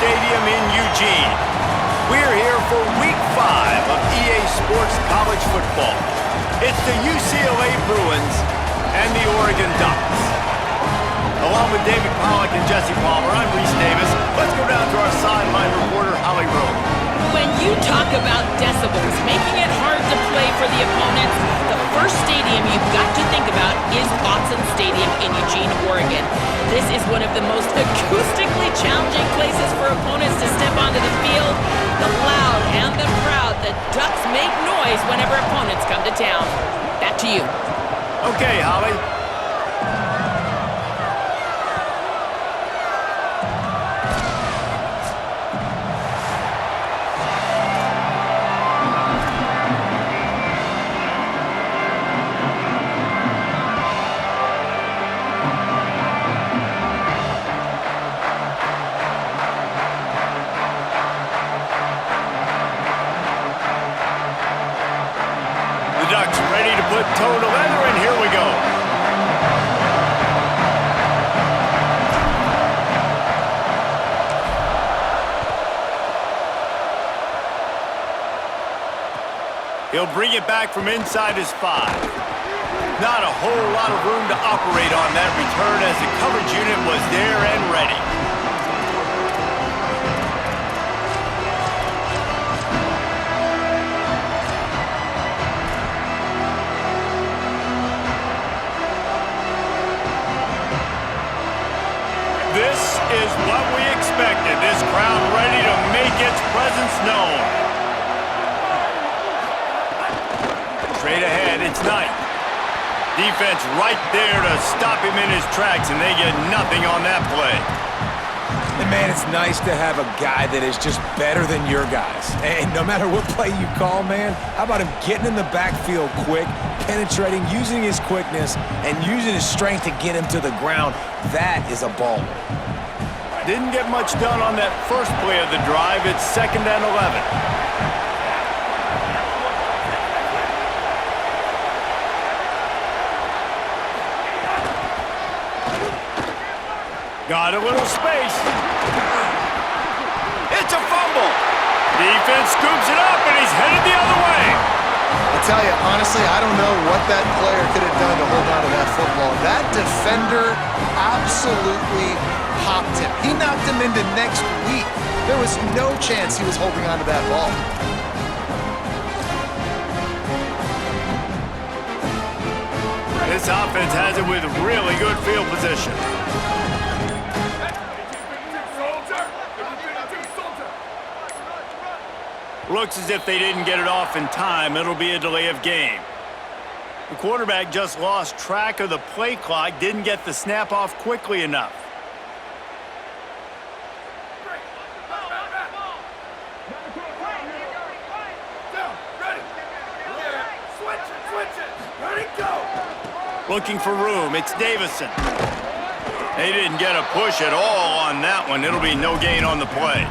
Stadium in Eugene. We're here for Week 5 of EA Sports College Football. It's the UCLA Bruins and the Oregon Ducks. Along with David Pollack and Jesse Palmer, I'm Reese Davis. Let's go down to our sideline reporter, Holly Rowe. When you talk about decibels, making it hard to play for the opponents, the first stadium you've got to think about is Autzen Stadium in Eugene, Oregon. This is one of the most acoustically challenging places for opponents to step onto the field. The loud and the proud, the Ducks make noise whenever opponents come to town. Back to you. Okay, Holly. Ducks ready to put toe to leather, and here we go. He'll bring it back from inside his 5. Not a whole lot of room to operate on that return as the coverage unit was there and ready. This is what we expected. This crowd ready to make its presence known. Straight ahead, it's Knight. Defense right there to stop him in his tracks, and they get nothing on that play. And man, it's nice to have a guy that is just better than your guys. And no matter what play you call, man, how about him getting in the backfield quick, penetrating, using his quickness, and using his strength to get him to the ground? That is a baller. Didn't get much done on that first play of the drive. It's 2nd and 11. Got a little space. It's a fumble. Defense scoops it up, and he's headed the other way. I tell you, honestly, I don't know what that player could have done to hold on to that football. That defender absolutely popped him. He knocked him into next week. There was no chance he was holding on to that ball. This offense has it with really good field position. Looks as if they didn't get it off in time. It'll be a delay of game. The quarterback just lost track of the play clock, didn't get the snap off quickly enough. Looking for room. It's Davison. They didn't get a push at all on that one. It'll be no gain on the play.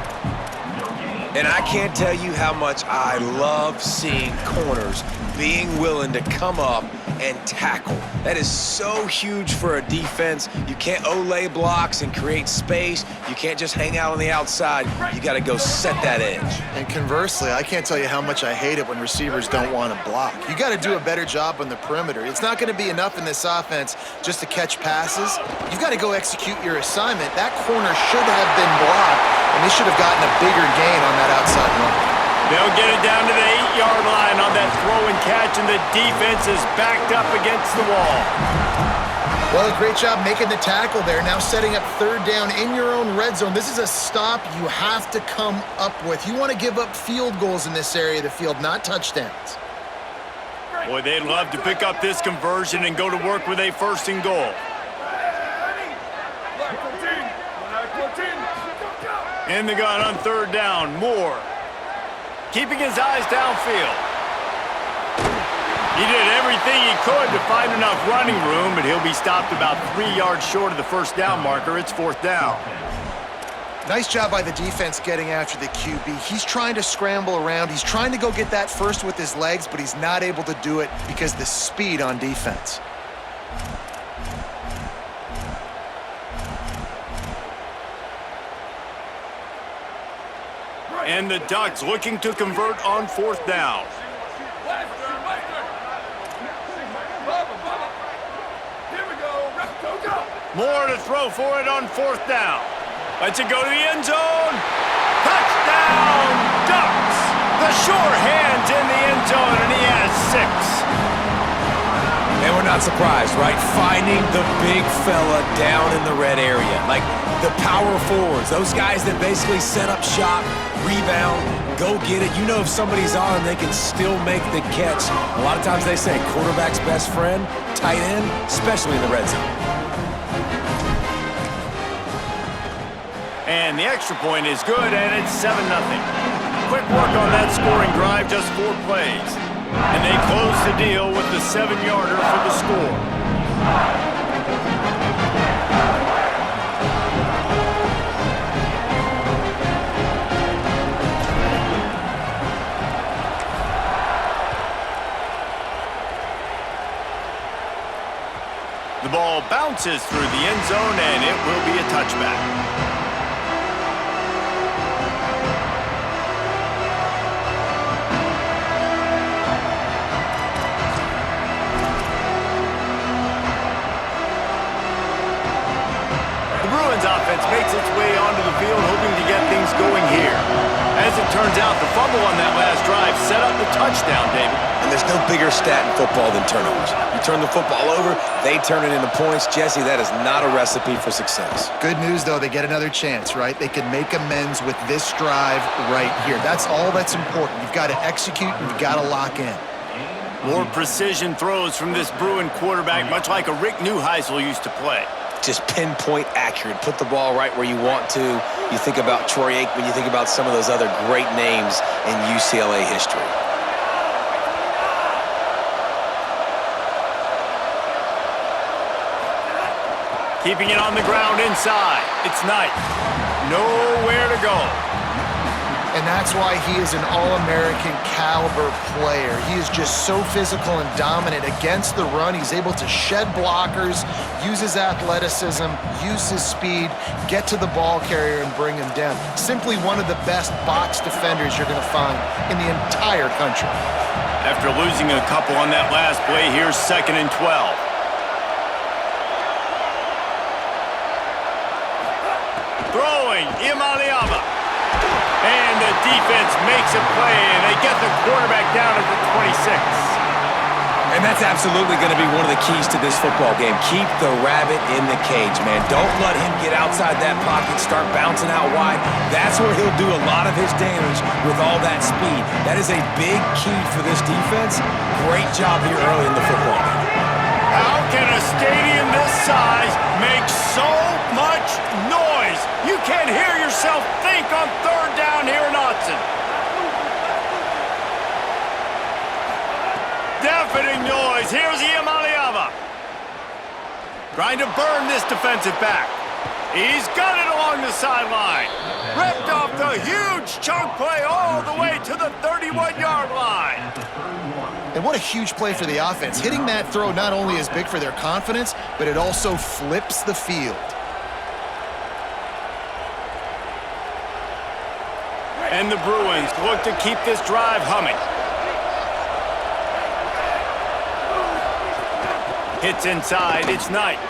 And I can't tell you how much I love seeing corners being willing to come up and tackle. That is so huge for a defense. You can't olay blocks and create space. You can't just hang out on the outside. You got to go set that edge. And conversely, I can't tell you how much I hate it when receivers don't want to block. You got to do a better job on the perimeter. It's not going to be enough in this offense just to catch passes. You've got to go execute your assignment. That corner should have been blocked, and they should have gotten a bigger gain on that outside run. They'll get it down to the 8-yard line on that throw and catch, and the defense is backed up against the wall. Well, great job making the tackle there. Now setting up 3rd down in your own red zone. This is a stop you have to come up with. You want to give up field goals in this area of the field, not touchdowns. Boy, they'd love to pick up this conversion and go to work with a 1st and goal. In the gun on 3rd down, Moore. Keeping his eyes downfield. He did everything he could to find enough running room, but he'll be stopped about 3 yards short of the 1st down marker. It's 4th down. Nice job by the defense getting after the QB. He's trying to scramble around. He's trying to go get that first with his legs, but he's not able to do it because of the speed on defense. And the Ducks looking to convert on 4th down. More to throw for it on 4th down. Lets it go to the end zone. Touchdown, Ducks! The sure hands in the end zone, and he has 6. And we're not surprised, right? Finding the big fella down in the red area. Like the power forwards, those guys that basically set up shop, rebound, go get it. You know if somebody's on, they can still make the catch. A lot of times they say quarterback's best friend, tight end, especially in the red zone. And the extra point is good, and it's 7-0. Quick work on that scoring drive, just 4 plays. And they close the deal with the 7-yarder for the score. The ball bounces through the end zone, and it will be a touchback. Offense makes its way onto the field, hoping to get things going here. As it turns out, the fumble on that last drive set up the touchdown, David. And there's no bigger stat in football than turnovers. You turn the football over, they turn it into points. Jesse, that is not a recipe for success. Good news, though, they get another chance, right? They can make amends with this drive right here. That's all that's important. You've got to execute and you've got to lock in. More precision throws from this Bruin quarterback, much like a Rick Neuheisel used to play. Just pinpoint accurate. Put the ball right where you want to. You think about Troy Aikman, you think about some of those other great names in UCLA history. Keeping it on the ground inside. It's Knight. Nowhere to go. And that's why he is an All-American caliber player. He is just so physical and dominant against the run. He's able to shed blockers, use his athleticism, use his speed, get to the ball carrier and bring him down. Simply one of the best box defenders you're going to find in the entire country. After losing a couple on that last play, here's 2nd and 12. Throwing, Imaliava. And the defense makes a play, and they get the quarterback down at the 26. And that's absolutely going to be one of the keys to this football game. Keep the rabbit in the cage, man. Don't let him get outside that pocket, start bouncing out wide. That's where he'll do a lot of his damage with all that speed. That is a big key for this defense. Great job here early in the football game. How can a stadium this size make so much noise? You can't hear yourself think on 3rd down here in Autzen. Deafening noise. Here's Iamaleava. Trying to burn this defensive back. He's got it along the sideline. Ripped off the huge chunk play all the way to the 31-yard line. And what a huge play for the offense. Hitting that throw not only is big for their confidence, but it also flips the field. And the Bruins look to keep this drive humming. Hits inside, it's Knight.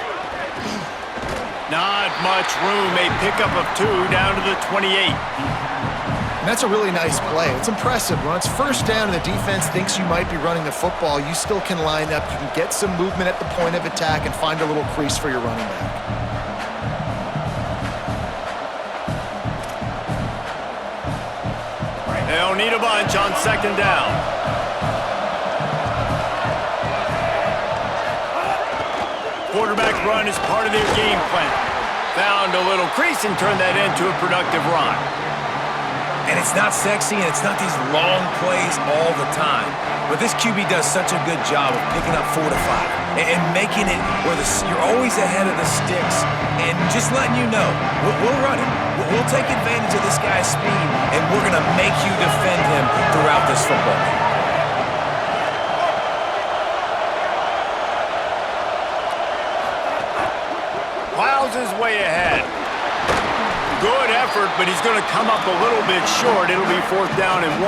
Not much room, a pickup of 2 down to the 28. And that's a really nice play. It's impressive. When it's 1st down and the defense thinks you might be running the football, you still can line up. You can get some movement at the point of attack and find a little crease for your running back. They'll need a bunch on 2nd down. Quarterback run is part of their game plan. Found a little crease and turned that into a productive run. And it's not sexy, and it's not these long plays all the time. But this QB does such a good job of picking up 4 to 5 and making it where you're always ahead of the sticks and just letting you know, we'll run it. We'll take advantage of this guy's speed, and we're going to make you defend him throughout this football game. Plows his way ahead. Good effort, but he's going to come up a little bit short. It'll be 4th down and 1.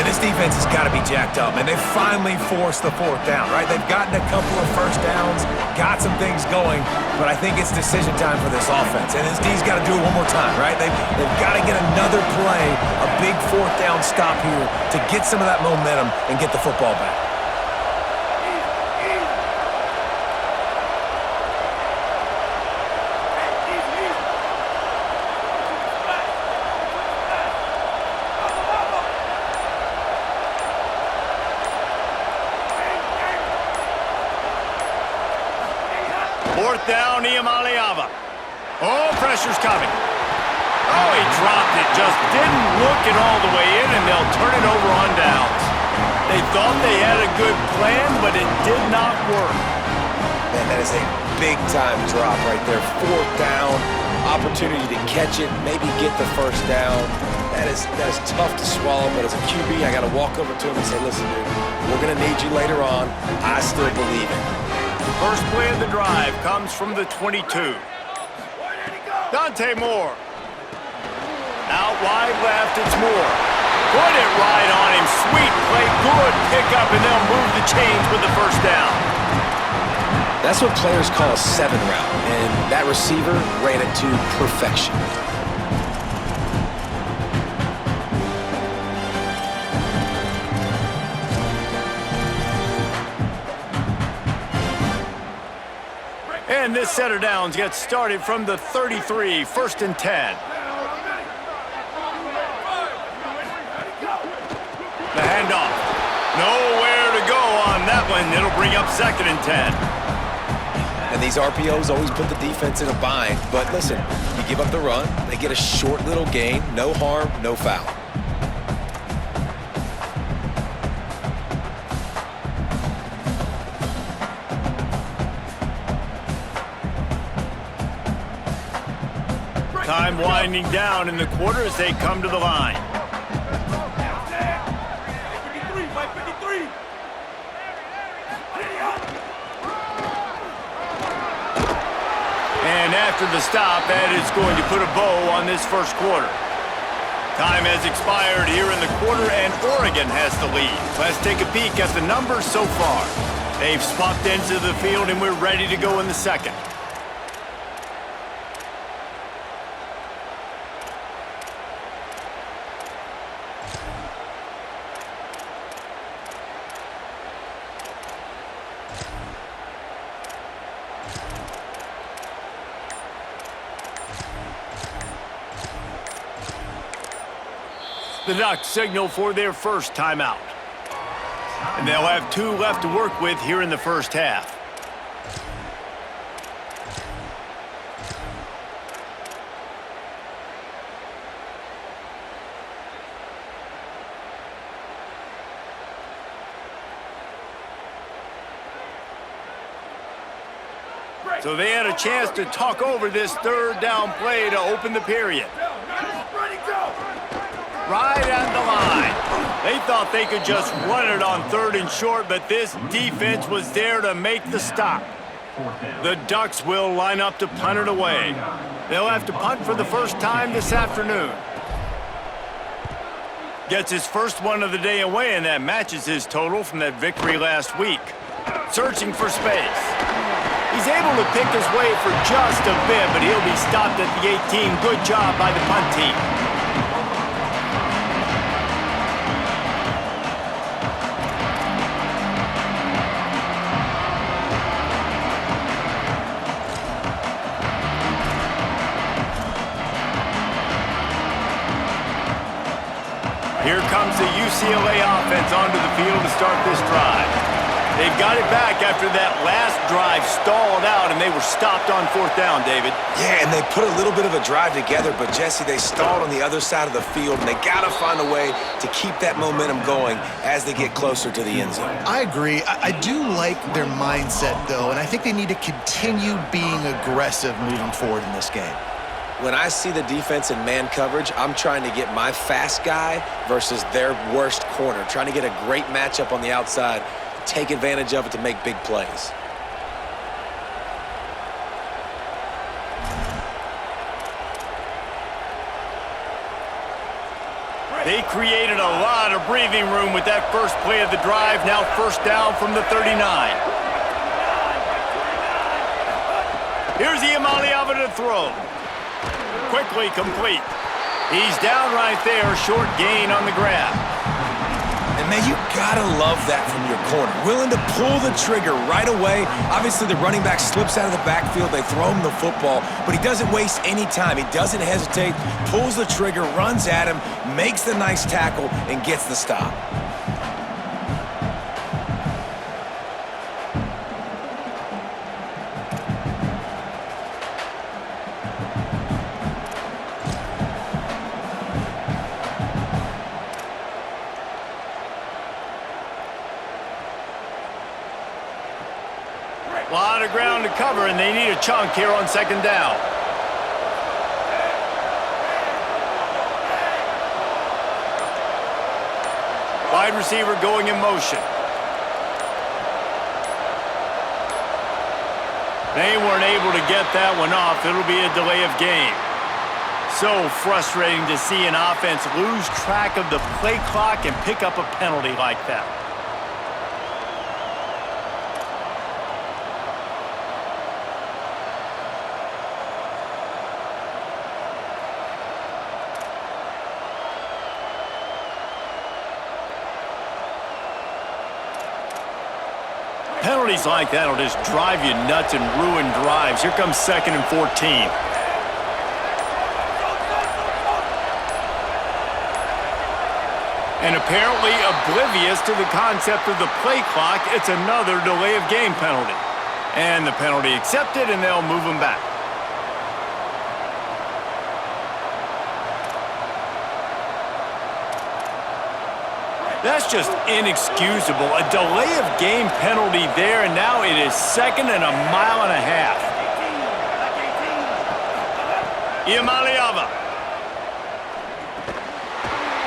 And this defense has got to be jacked up, and they've finally forced the 4th down, right? They've gotten a couple of first downs, got some things going, but I think it's decision time for this offense. And this D's got to do it one more time, right? They've got to get another play, a big 4th down stop here to get some of that momentum and get the football back. Down, Iamaleava. Oh, pressure's coming. Oh, he dropped it. Just didn't look it all the way in, and they'll turn it over on downs. They thought they had a good plan, but it did not work. Man, that is a big-time drop right there. 4th down, opportunity to catch it, maybe get the first down. That is tough to swallow, but as a QB, I got to walk over to him and say, listen, dude, we're going to need you later on. I still believe it. First play of the drive comes from the 22. Dante Moore. Out wide left, it's Moore. Put it right on him. Sweet play, good pickup, and they'll move the chains with the first down. That's what players call a 7 route, and that receiver ran it to perfection. And this set of downs gets started from the 33, 1st and 10. The handoff. Nowhere to go on that one. It'll bring up 2nd and 10. And these RPOs always put the defense in a bind. But listen, you give up the run, they get a short little gain, no harm, no foul. Time winding down in the quarter as they come to the line. And after the stop, that is going to put a bow on this first quarter. Time has expired here in the quarter, and Oregon has the lead. Let's take a peek at the numbers so far. They've swapped ends of the field, and we're ready to go in the second. The Ducks signal for their first timeout. And they'll have 2 left to work with here in the first half. So they had a chance to talk over this 3rd down play to open the period. Right at the line. They thought they could just run it on 3rd and short, but this defense was there to make the stop. The Ducks will line up to punt it away. They'll have to punt for the first time this afternoon. Gets his first one of the day away, and that matches his total from that victory last week. Searching for space. He's able to pick his way for just a bit, but he'll be stopped at the 18. Good job by the punt team. Here comes the UCLA offense onto the field to start this drive. They've got it back after that last drive stalled out, and they were stopped on 4th down, David. Yeah, and they put a little bit of a drive together, but, Jesse, they stalled on the other side of the field, and they got to find a way to keep that momentum going as they get closer to the end zone. I agree. I do like their mindset, though, and I think they need to continue being aggressive moving forward in this game. When I see the defense in man coverage, I'm trying to get my fast guy versus their worst corner, trying to get a great matchup on the outside, take advantage of it to make big plays. They created a lot of breathing room with that first play of the drive. Now first down from the 39. Here's Iamaleava to throw. Quickly complete. He's down right there, short gain on the grab. And, man, you gotta love that from your corner. Willing to pull the trigger right away. Obviously, the running back slips out of the backfield. They throw him the football, but he doesn't waste any time. He doesn't hesitate, pulls the trigger, runs at him, makes the nice tackle, and gets the stop. A lot of ground to cover, and they need a chunk here on second down. Wide receiver going in motion. They weren't able to get that one off. It'll be a delay of game. So frustrating to see an offense lose track of the play clock and pick up a penalty like that. Penalties like that will just drive you nuts and ruin drives. Here comes 2nd and 14. And apparently oblivious to the concept of the play clock, it's another delay of game penalty. And the penalty accepted, and they'll move them back. That's just inexcusable. A delay of game penalty there, and now it is 2nd and a mile and a half. Iamaleava.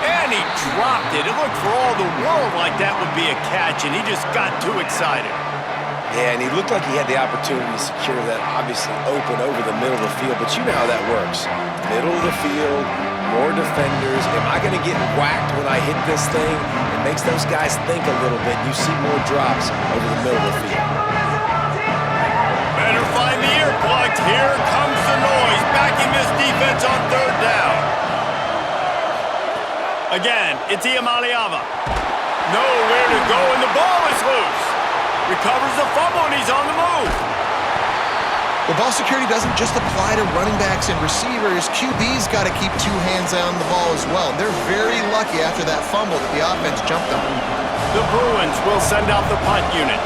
And he dropped it. It looked for all the world like that would be a catch, and he just got too excited. Yeah, and he looked like he had the opportunity to secure that, obviously open over the middle of the field, but you know how that works. Middle of the field, more defenders. Am I going to get whacked when I hit this thing? It makes those guys think a little bit. You see more drops over the middle of the field. Better find the earplugs. Here comes the noise, backing this defense on third down. Again, it's Iamaleava. Nowhere to go, and the ball is loose. Recovers the fumble, and he's on the move. Well, ball security doesn't just apply to running backs and receivers. QB's got to keep two hands on the ball as well. They're very lucky after that fumble that the offense jumped on. The Bruins will send out the punt unit.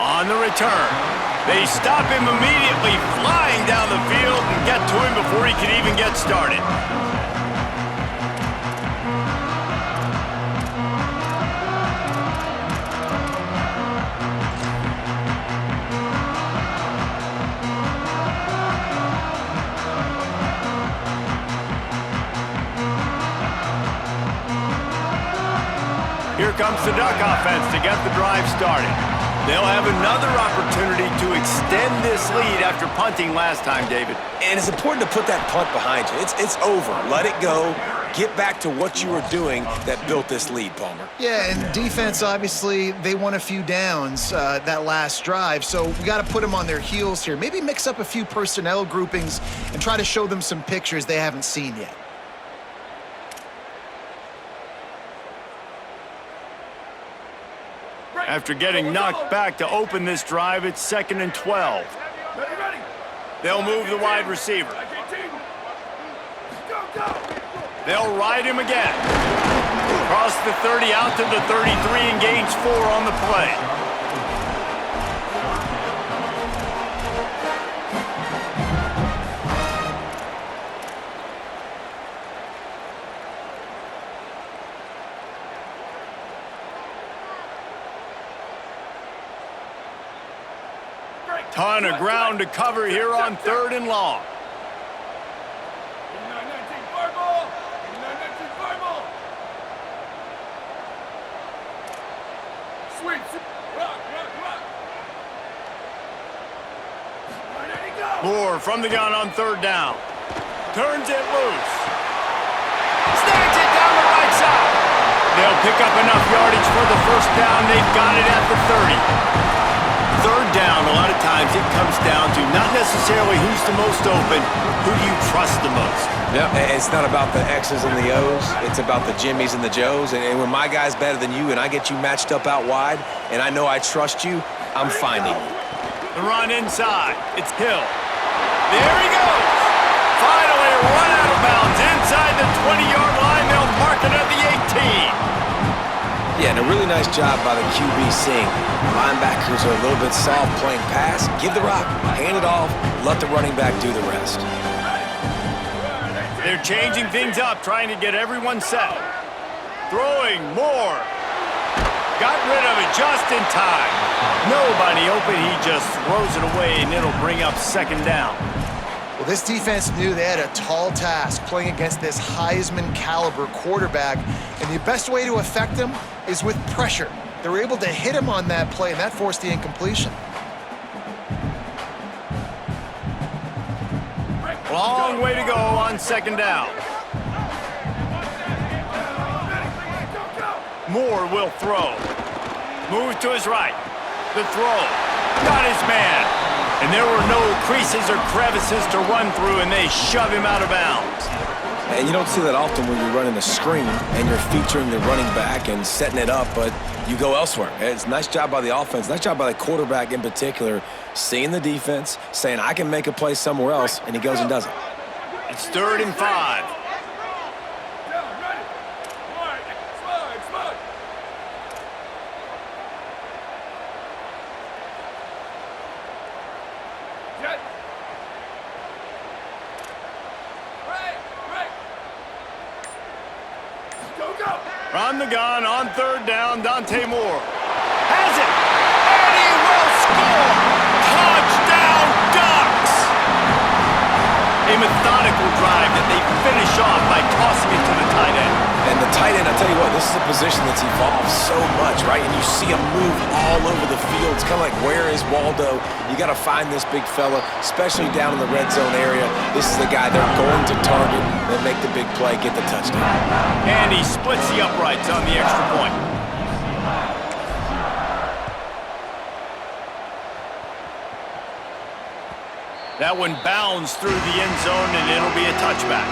On the return, they stop him immediately, flying down the field and get to him before he can even get started. Here comes the Duck offense to get the drive started. They'll have another opportunity to extend this lead after punting last time, David. And it's important to put that punt behind you. It's over. Let it go. Get back to what you were doing that built this lead, Palmer. Yeah, and defense, obviously, they won a few downs that last drive, so we got to put them on their heels here. Maybe mix up a few personnel groupings and try to show them some pictures they haven't seen yet. After getting knocked back to open this drive, it's 2nd and 12. They'll move the wide receiver. They'll ride him again. Across the 30, out to the 33, and gains 4 on the play. Ton of ground to cover here on 3rd and long. Moore from the gun on third down. Turns it loose. Snags it down the right side. They'll pick up enough yardage for the first down. They've got it at the 30. Third down, a lot of times it comes down to not necessarily who's the most open, who do you trust the most. Yeah, it's not about the X's and the O's. It's about the Jimmies and the Joes. And when my guy's better than you and I get you matched up out wide and I know I trust you, I'm finding you. The run inside. It's Hill. There he goes. Finally a run out of bounds inside the 20-yard line. They'll mark it at the 18. Yeah, and a really nice job by the QB seeing linebackers are a little bit soft playing pass. Give the rock, hand it off, let the running back do the rest. They're changing things up, trying to get everyone set. Throwing more. Got rid of it just in time. Nobody open, he just throws it away, and it'll bring up second down. Well, this defense knew they had a tall task playing against this Heisman-caliber quarterback, and the best way to affect him is with pressure. They were able to hit him on that play, and that forced the incompletion. Long way to go on second down. Moore will throw. Moves to his right. The throw. Got his man. And there were no creases or crevices to run through, and they shove him out of bounds. And you don't see that often when you're running a screen and you're featuring the running back and setting it up, but you go elsewhere. It's a nice job by the offense, nice job by the quarterback in particular, seeing the defense, saying, I can make a play somewhere else, and he goes and does it. It's 3rd and 5. From the gun on 3rd down, Dante Moore has it, and he will score! Touchdown, Ducks! A methodical drive that they finish off by tossing it to the tight end. And the tight end, I tell you what, this is a position that's evolved so much, right? And you see him move all over the field. It's kind of like, where is Waldo? You got to find this big fella, especially down in the red zone area. This is the guy they're going to target and make the big play, get the touchdown. And he splits the uprights on the extra point. That one bounds through the end zone, and it'll be a touchback.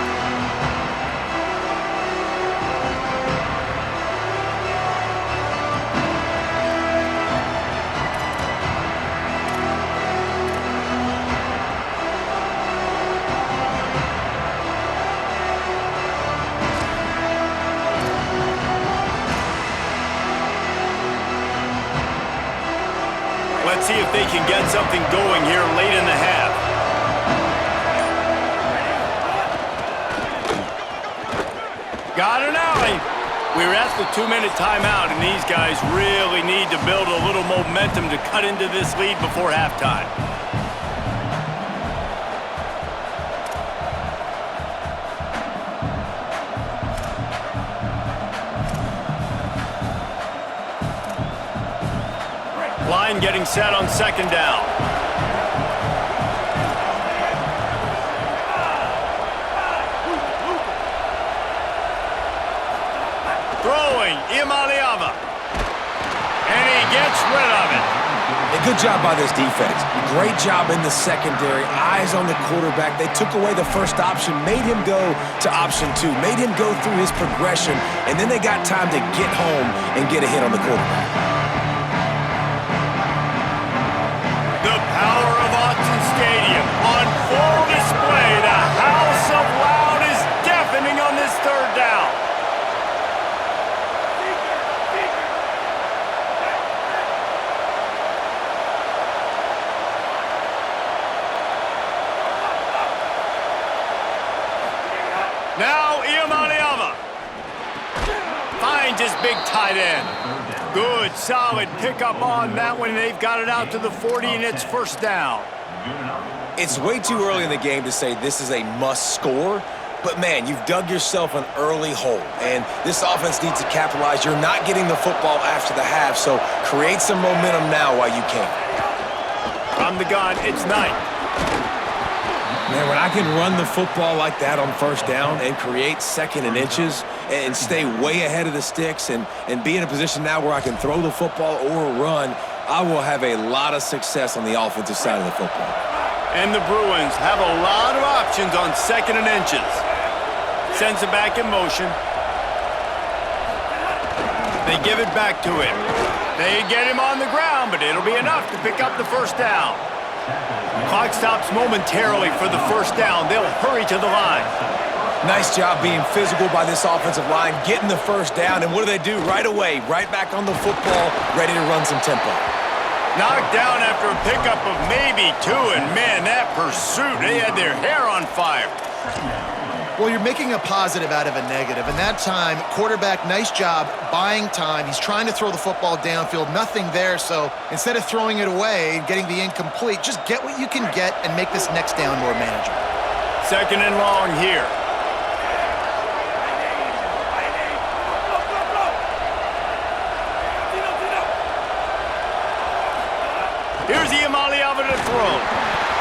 Let's see if they can get something going here late in the half. Got an alley. We're at the 2-minute timeout, and these guys really need to build a little momentum to cut into this lead before halftime. Line getting set on 2nd down. Throwing, Imaliava. And he gets rid of it. A good job by this defense. Great job in the secondary. Eyes on the quarterback. They took away the first option, made him go to option 2, made him go through his progression, and then they got time to get home and get a hit on the quarterback. The power of Autzen Stadium on full display. The House of Loud is deafening on this 3rd down. Now Iamaleava finds his big tight end. Good, solid pickup on that one. They've got it out to the 40, and it's 1st down. It's way too early in the game to say this is a must score, but man, you've dug yourself an early hole, and this offense needs to capitalize. You're not getting the football after the half, so create some momentum now while you can. From the gun, it's Knight. Man, when I can run the football like that on first down and create second and inches and stay way ahead of the sticks and be in a position now where I can throw the football or run, I will have a lot of success on the offensive side of the football. And the Bruins have a lot of options on second and inches. Sends it back in motion. They give it back to him. They get him on the ground, but it'll be enough to pick up the first down. Clock stops momentarily for the first down. They'll hurry to the line. Nice job being physical by this offensive line, getting the first down, and what do? Right away, right back on the football, ready to run some tempo. Knocked down after a pickup of maybe 2, and man, that pursuit, they had their hair on fire. Well, you're making a positive out of a negative, and that time, quarterback, nice job buying time. He's trying to throw the football downfield, nothing there, so instead of throwing it away and getting the incomplete, just get what you can get and make this next down more manageable. Second and long here. Here's Iamaleava to throw.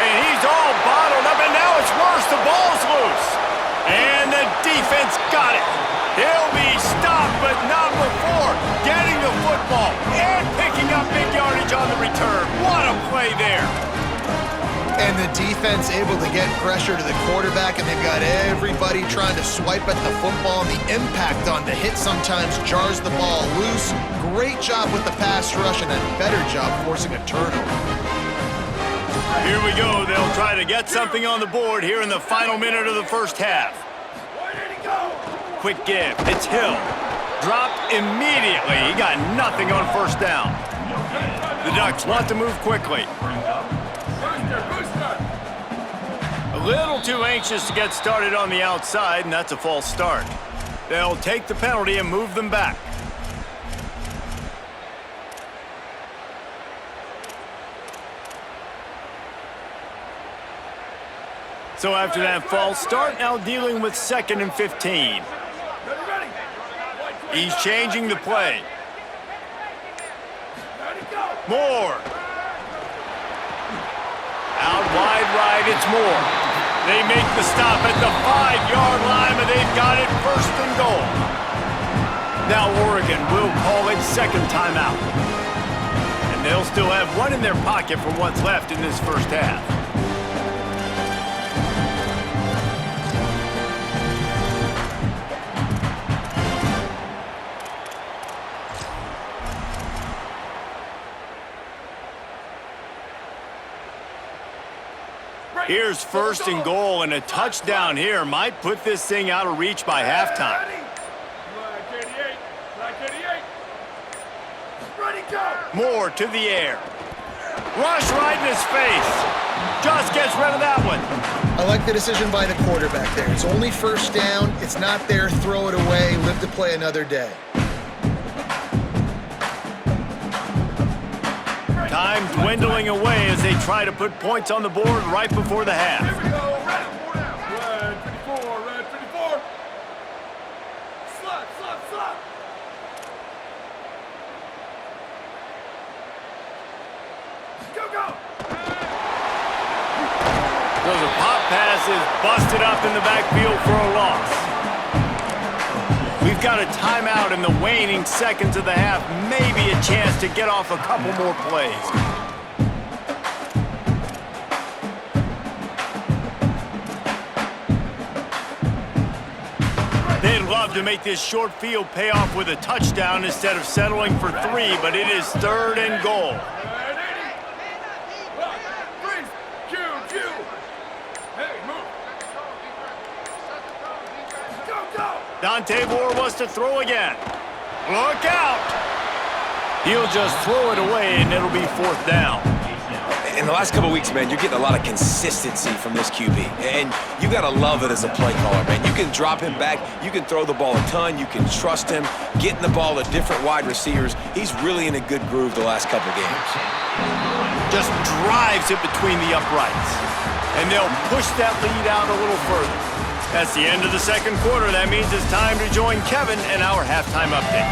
And he's all bottled up, and now it's worse. The ball's loose. And the defense got it. He'll be stopped, but not before getting the football and picking up big yardage on the return. What a play there. And the defense able to get pressure to the quarterback, and they've got everybody trying to swipe at the football, and the impact on the hit sometimes jars the ball loose. Great job with the pass rush, and a better job forcing a turnover. Here we go. They'll try to get something on the board here in the final minute of the first half. Quick give. It's Hill. Dropped immediately. He got nothing on first down. The Ducks want to move quickly. A little too anxious to get started on the outside, and that's a false start. They'll take the penalty and move them back. So after that false start, now dealing with 2nd and 15. He's changing the play. Moore. Out wide right, it's Moore. They make the stop at the 5-yard line, but they've got it 1st and goal. Now Oregon will call it second timeout. And they'll still have one in their pocket for what's left in this first half. Here's 1st and goal, and a touchdown here might put this thing out of reach by halftime. Moore to the air. Rush right in his face. Just gets rid of that one. I like the decision by the quarterback there. It's only first down. It's not there. Throw it away. Live to play another day. Time dwindling away as they try to put points on the board right before the half. Here we go, red 54. Slot. Go. Those are pop passes busted up in the backfield for a loss. We've got a timeout in the waning seconds of the half. Maybe a chance to get off a couple more plays. They'd love to make this short field pay off with a touchdown instead of settling for 3, but it is 3rd and goal. Dante Moore wants to throw again. Look out! He'll just throw it away, and it'll be 4th down. In the last couple of weeks, man, you're getting a lot of consistency from this QB. And you got to love it as a play caller, man. You can drop him back. You can throw the ball a ton. You can trust him. Getting the ball to different wide receivers. He's really in a good groove the last couple of games. Just drives it between the uprights. And they'll push that lead out a little further. That's the end of the second quarter. That means it's time to join Kevin and our halftime update.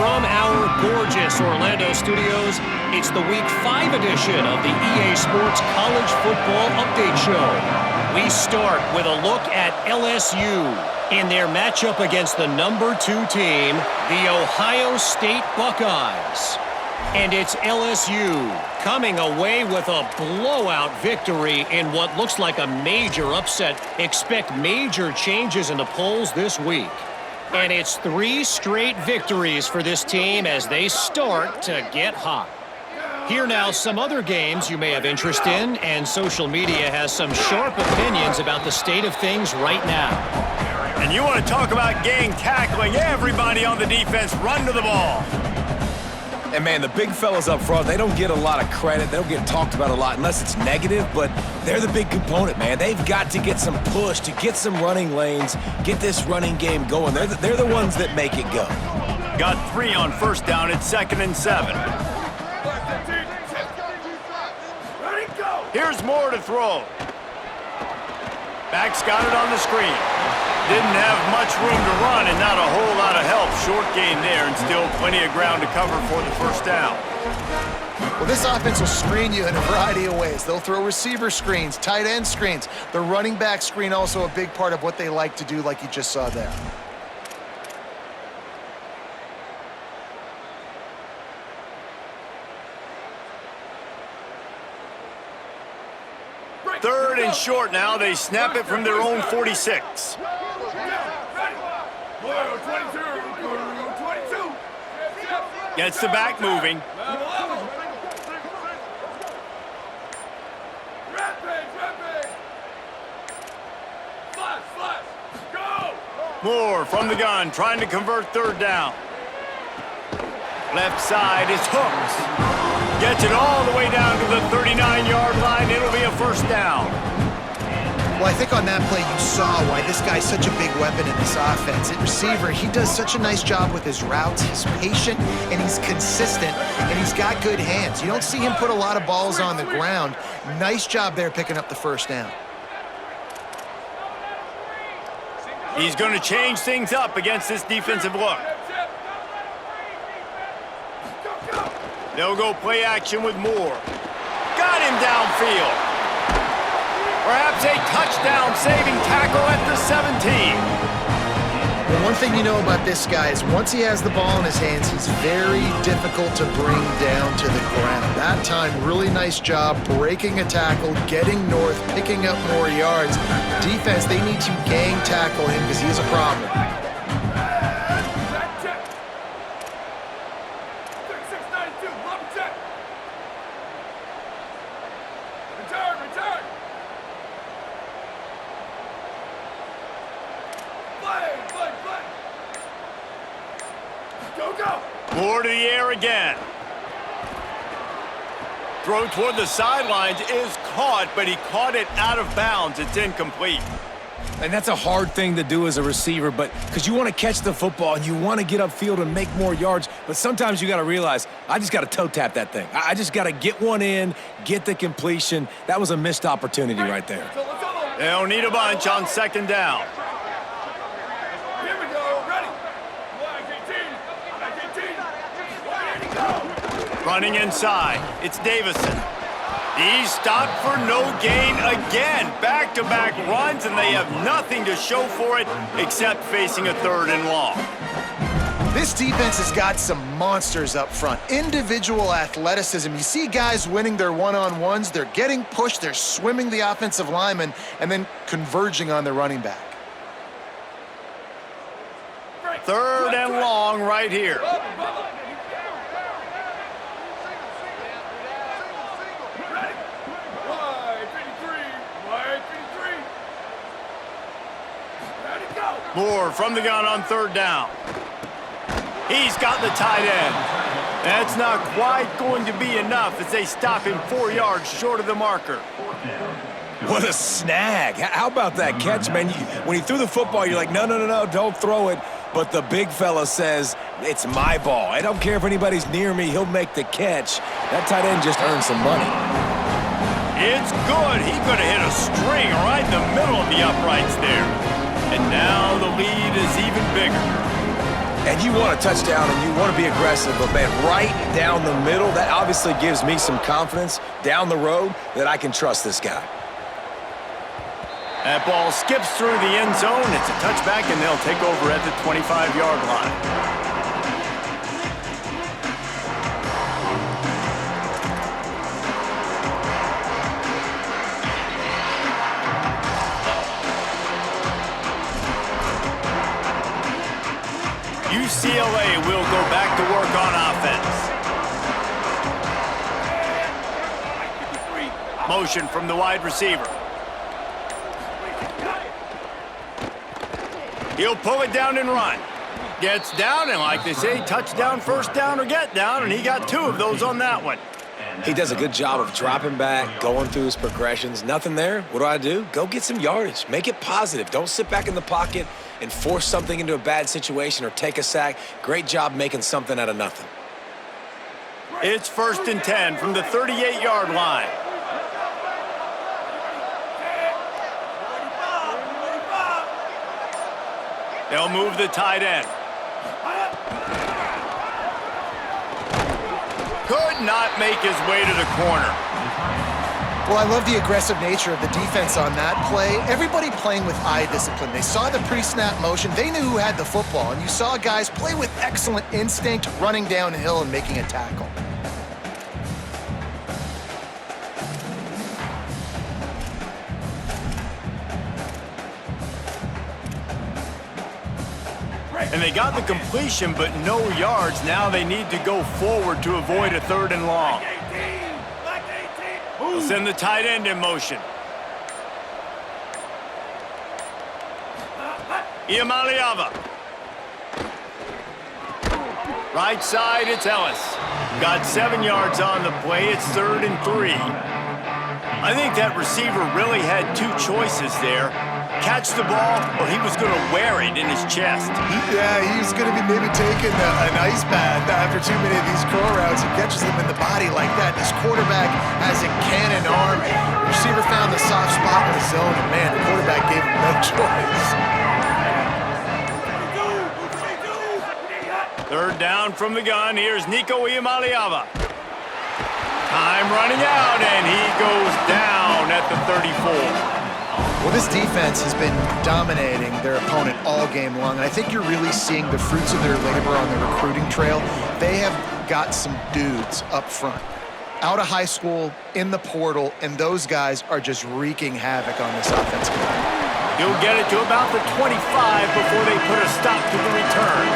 From our gorgeous Orlando studios, it's the Week 5 edition of the EA Sports College Football Update Show. We start with a look at LSU in their matchup against the number 2 team, the Ohio State Buckeyes. And it's LSU coming away with a blowout victory in what looks like a major upset. Expect major changes in the polls this week. And it's 3 straight victories for this team as they start to get hot. Here now, some other games you may have interest in, and social media has some sharp opinions about the state of things right now. And you want to talk about gang tackling, everybody on the defense run to the ball. And, man, the big fellas up front, they don't get a lot of credit. They don't get talked about a lot unless it's negative, but they're the big component, man. They've got to get some push, to get some running lanes, get this running game going. They're the ones that make it go. Got 3 on first down. It's 2nd and 7. Ready, go! Here's Moore to throw. Back's got it on the screen. Didn't have much room to run and not a whole lot of help. Short gain there and still plenty of ground to cover for the first down. Well, this offense will screen you in a variety of ways. They'll throw receiver screens, tight end screens. The running back screen also a big part of what they like to do, like you just saw there. Third and short now. They snap it from their own 46. Gets the back moving. Moore from the gun, trying to convert third down. Left side is Hooks. Gets it all the way down to the 39-yard line. It'll be a first down. Well, I think on that play you saw why this guy's such a big weapon in this offense. At receiver, he does such a nice job with his routes. He's patient, and he's consistent, and he's got good hands. You don't see him put a lot of balls on the ground. Nice job there picking up the first down. He's going to change things up against this defensive look. They'll go play action with Moore. Got him downfield. Perhaps a touchdown-saving tackle at the 17. Well, one thing you know about this guy is once he has the ball in his hands, he's very difficult to bring down to the ground. That time, really nice job breaking a tackle, getting north, picking up more yards. Defense, they need to gang tackle him because he is a problem. Moore to the air again. Throw toward the sidelines is caught, but he caught it out of bounds. It's incomplete. And that's a hard thing to do as a receiver, but because you want to catch the football and you want to get upfield and make more yards, but sometimes you got to realize, I just got to toe tap that thing. I just got to get one in, get the completion. That was a missed opportunity right there. They'll need a bunch on 2nd down. Here we go, ready. Running inside, it's Davison. He's stopped for no gain again. Back-to-back runs, and they have nothing to show for it except facing a 3rd and long. This defense has got some monsters up front. Individual athleticism. You see guys winning their one-on-ones. They're getting pushed. They're swimming the offensive lineman and then converging on the running back. 3rd and long right here. Moore from the gun on 3rd down. He's got the tight end. That's not quite going to be enough as they stop him 4 yards short of the marker. What a snag. How about that catch, man? When he threw the football, you're like, no, don't throw it. But the big fella says, it's my ball. I don't care if anybody's near me. He'll make the catch. That tight end just earned some money. It's good. He could have hit a string right in the middle of the uprights there. And now the lead is even bigger. And you want a touchdown and you want to be aggressive, but man, right down the middle, that obviously gives me some confidence down the road that I can trust this guy. That ball skips through the end zone. It's a touchback, and they'll take over at the 25-yard line. UCLA will go back to work on offense. Motion from the wide receiver. He'll pull it down and run. Gets down, and like they say, touchdown, first down, or get down, and he got 2 of those on that one. He does a good job of dropping back, going through his progressions. Nothing there. What do? Go get some yardage. Make it positive. Don't sit back in the pocket and force something into a bad situation or take a sack. Great job making something out of nothing. It's 1st and 10 from the 38-yard line. They'll move the tight end. Could not make his way to the corner. Well, I love the aggressive nature of the defense on that play. Everybody playing with eye discipline. They saw the pre-snap motion. They knew who had the football, and you saw guys play with excellent instinct, running downhill and making a tackle. And they got the completion, but no yards. Now they need to go forward to avoid a 3rd and long. They'll send the tight end in motion. Iamaleava. Right side, it's Ellis. Got 7 yards on the play. It's 3rd and 3. I think that receiver really had 2 choices there. Catch the ball, or he was going to wear it in his chest. Yeah, he's going to be maybe taking an ice bath after too many of these curl routes. He catches them in the body like that. This quarterback has a cannon arm. The receiver found the soft spot in the zone, and man, the quarterback gave him no choice. 3rd down from the gun. Here's Nico Iamaleava. Time running out, and he goes down at the 34. Well, this defense has been dominating their opponent all game long, and I think you're really seeing the fruits of their labor on the recruiting trail. They have got some dudes up front, out of high school, in the portal, and those guys are just wreaking havoc on this offensive line. He'll get it to about the 25 before they put a stop to the return.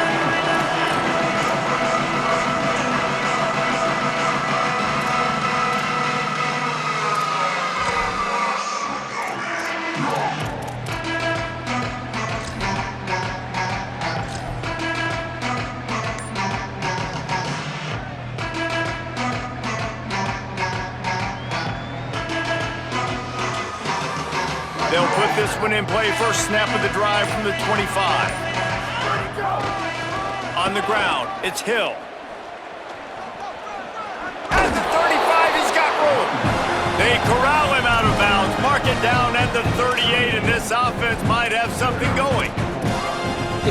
They'll put this one in play. First snap of the drive from the 25. On the ground, it's Hill. At the 35, he's got room. They corral him out of bounds. Mark it down at the 38, and this offense might have something going.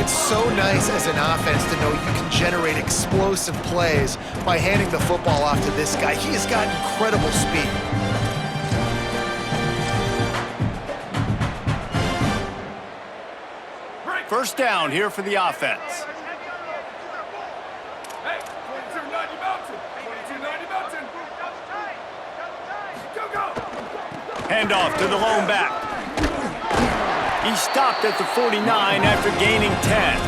It's so nice as an offense to know you can generate explosive plays by handing the football off to this guy. He has got incredible speed. First down here for the offense. Hey, 22-90 Mountain. 22-90 Mountain. Go. Handoff to the lone back. He stopped at the 49 after gaining 10.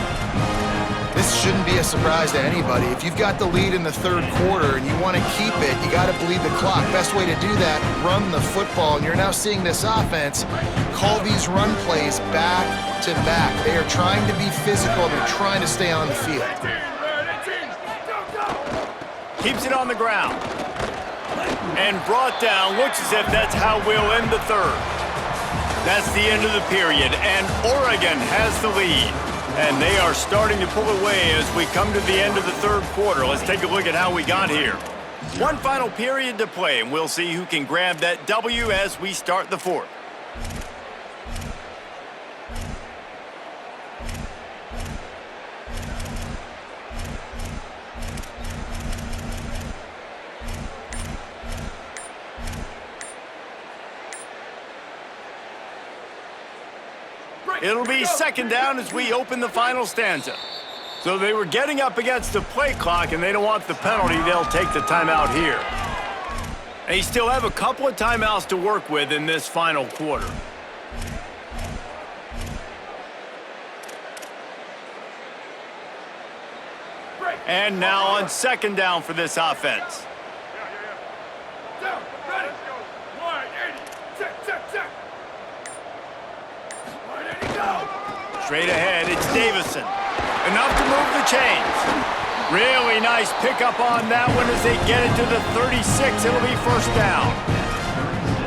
This shouldn't be a surprise to anybody. If you've got the lead in the 3rd quarter and you want to keep it, you got to bleed the clock. Best way to do that, run the football. And you're now seeing this offense call these run plays back to back. They are trying to be physical. They're trying to stay on the field. Keeps it on the ground. And brought down. Looks as if that's how we'll end the 3rd. That's the end of the period, and Oregon has the lead. And they are starting to pull away as we come to the end of the 3rd quarter. Let's take a look at how we got here. One final period to play, and we'll see who can grab that W as we start the 4th. It'll be second down as we open the final stanza. So they were getting up against the play clock, and they don't want the penalty. They'll take the timeout here. They still have a couple of timeouts to work with in this final quarter. And now on second down for this offense. Down, ready. Wide 80. Check. Wide 80, go. Straight ahead, it's Davison. Enough to move the chains. Really nice pickup on that one as they get it to the 36. It'll be first down.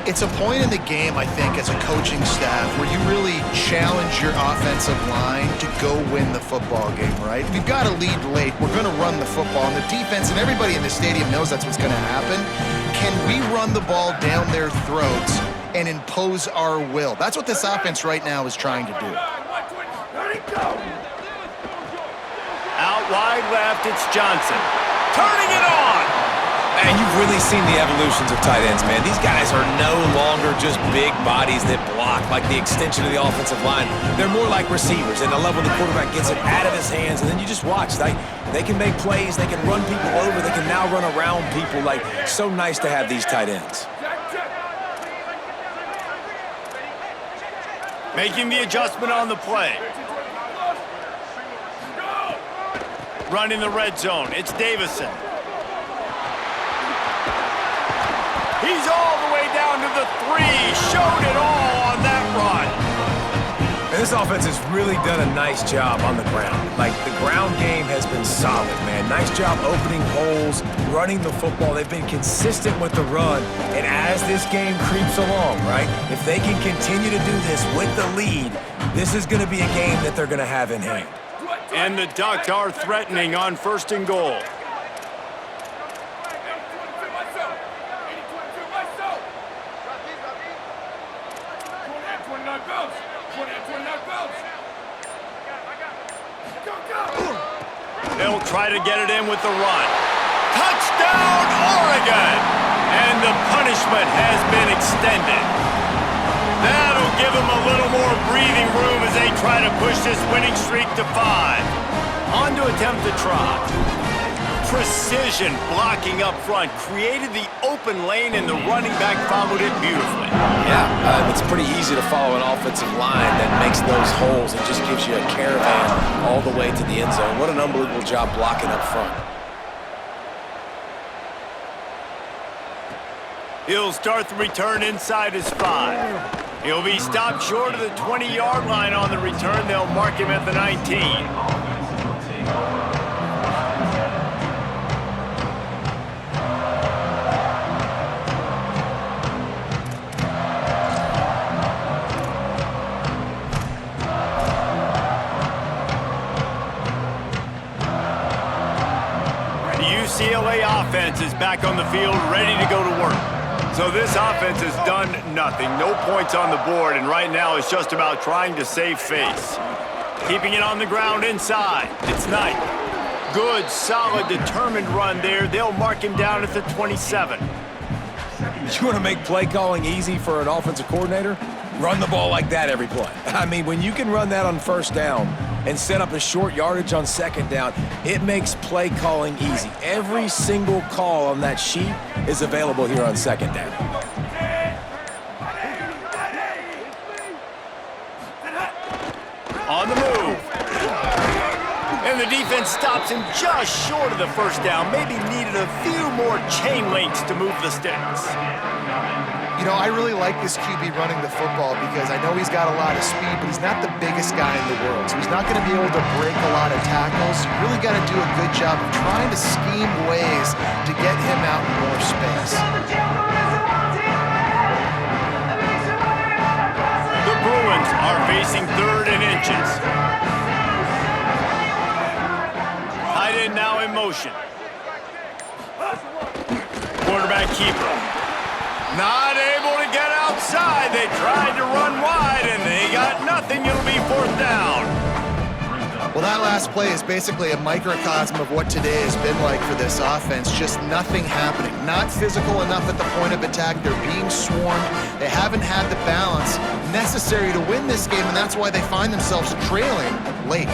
It's a point in the game, I think, as a coaching staff where you really challenge your offensive line to go win the football game, right? We've got to lead late. We're going to run the football. And the defense and everybody in the stadium knows that's what's going to happen. Can we run the ball down their throats and impose our will? That's what this offense right now is trying to do. Ready, go. Out wide left, it's Johnson. Turning it on. And you've really seen the evolutions of tight ends, man. These guys are no longer just big bodies that block like the extension of the offensive line. They're more like receivers, and I love when the quarterback gets it out of his hands, and then you just watch. They can make plays, they can run people over, they can now run around people. Like, so nice to have these tight ends. Making the adjustment on the play. Running the red zone, it's Davison. He's all the way down to the 3. Showed it all on that run. And this offense has really done a nice job on the ground. Like, the ground game has been solid, man. Nice job opening holes, running the football. They've been consistent with the run. And as this game creeps along, right, if they can continue to do this with the lead, this is going to be a game that they're going to have in hand. And the Ducks are threatening on first and goal. They'll try to get it in with the run. Touchdown, Oregon! And the punishment has been extended. That'll give them a little more breathing room as they try to push this winning streak to 5. On to attempt the try. Precision blocking up front created the open lane, and the running back followed it beautifully. Yeah, it's pretty easy to follow an offensive line that makes those holes and just gives you a caravan all the way to the end zone. What an unbelievable job blocking up front. He'll start the return inside his 5. He'll be stopped short of the 20-yard line on the return. They'll mark him at the 19. UCLA offense is back on the field, ready to go to work. So this offense has done nothing. No points on the board, and right now it's just about trying to save face. Keeping it on the ground inside. It's Knight. Good, solid, determined run there. They'll mark him down at the 27. You want to make play calling easy for an offensive coordinator? Run the ball like that every play. I mean, when you can run that on first down and set up a short yardage on second down, it makes play calling easy. Every single call on that sheet is available here on second down. On the move. And the defense stops him just short of the first down. Maybe needed a few more chain links to move the sticks. You know, I really like this QB running the football because I know he's got a lot of speed, but he's not the biggest guy in the world. So he's not going to be able to break a lot of tackles. You really got to do a good job of trying to scheme ways to get him out in more space. The Bruins are facing 3rd and inches. Tight end now in motion. Quarterback keeper. Not able to get outside. They tried to run wide, and they got nothing. It'll be 4th down. Well, that last play is basically a microcosm of what today has been like for this offense. Just nothing happening. Not physical enough at the point of attack. They're being swarmed. They haven't had the balance necessary to win this game, and that's why they find themselves trailing late.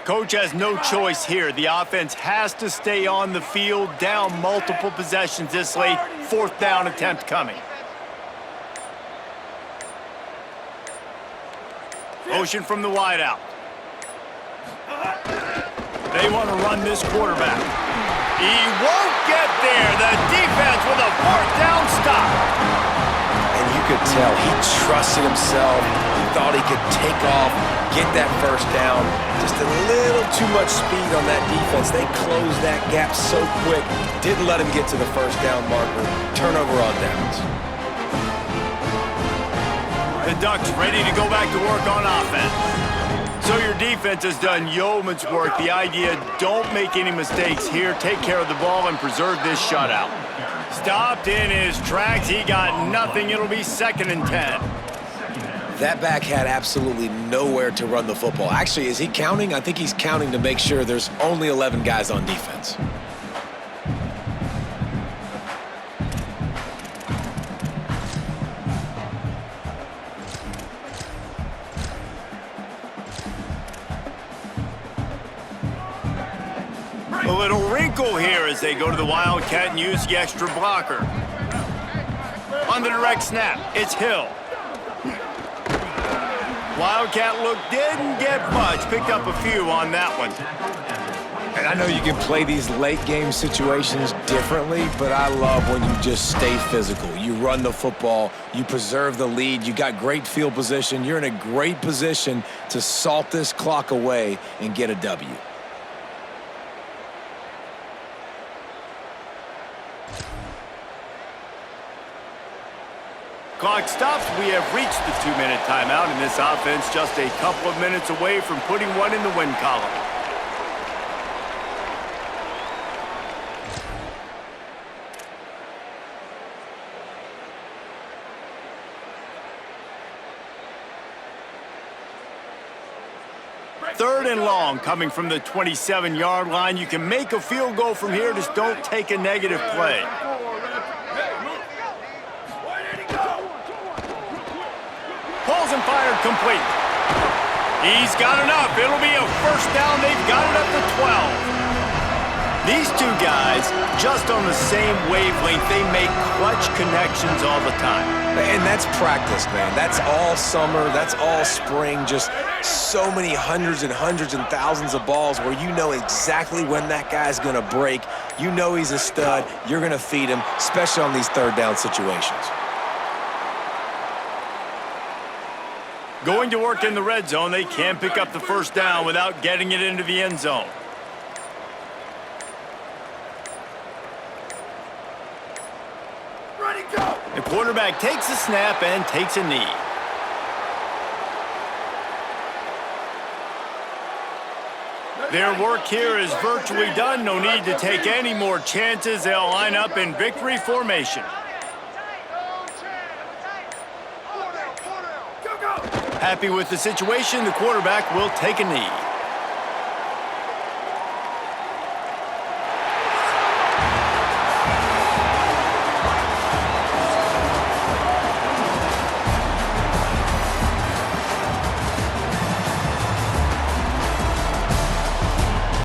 Coach has no choice here. The offense has to stay on the field, down multiple possessions this late. 4th down attempt coming. Motion from the wideout. They want to run this quarterback. He won't get there. The defense with a 4th down stop. And you could tell he trusted himself. He thought he could take off, get that 1st down. Just a little too much speed on that defense. They closed that gap so quick. Didn't let him get to the 1st down marker. Turnover on downs. The Ducks ready to go back to work on offense. So your defense has done yeoman's work. The idea, don't make any mistakes here. Take care of the ball and preserve this shutout. Stopped in his tracks. He got nothing. It'll be 2nd and 10. That back had absolutely nowhere to run the football. Actually, is he counting? I think he's counting to make sure there's only 11 guys on defense. A little wrinkle here as they go to the Wildcat and use the extra blocker. On the direct snap, it's Hill. Wildcat look didn't get much. Picked up a few on that one. And I know you can play these late game situations differently, but I love when you just stay physical. You run the football, you preserve the lead, you got great field position. You're in a great position to salt this clock away and get a W. Clock stops. We have reached the 2-minute timeout, and this offense just a couple of minutes away from putting one in the win column. Third and long coming from the 27-yard line. You can make a field goal from here, just don't take a negative play. Pulls and fired complete. He's got enough. It'll be a 1st down. They've got it up to 12. These two guys, just on the same wavelength, they make clutch connections all the time. And that's practice, man. That's all summer. That's all spring. Just so many hundreds and thousands of balls where you know exactly when that guy's going to break. You know he's a stud. You're going to feed him, especially on these 3rd down situations. Going to work in the red zone, they can't pick up the 1st down without getting it into the end zone. Ready, go! The quarterback takes a snap and takes a knee. Their work here is virtually done. No need to take any more chances. They'll line up in victory formation. Happy with the situation, the quarterback will take a knee.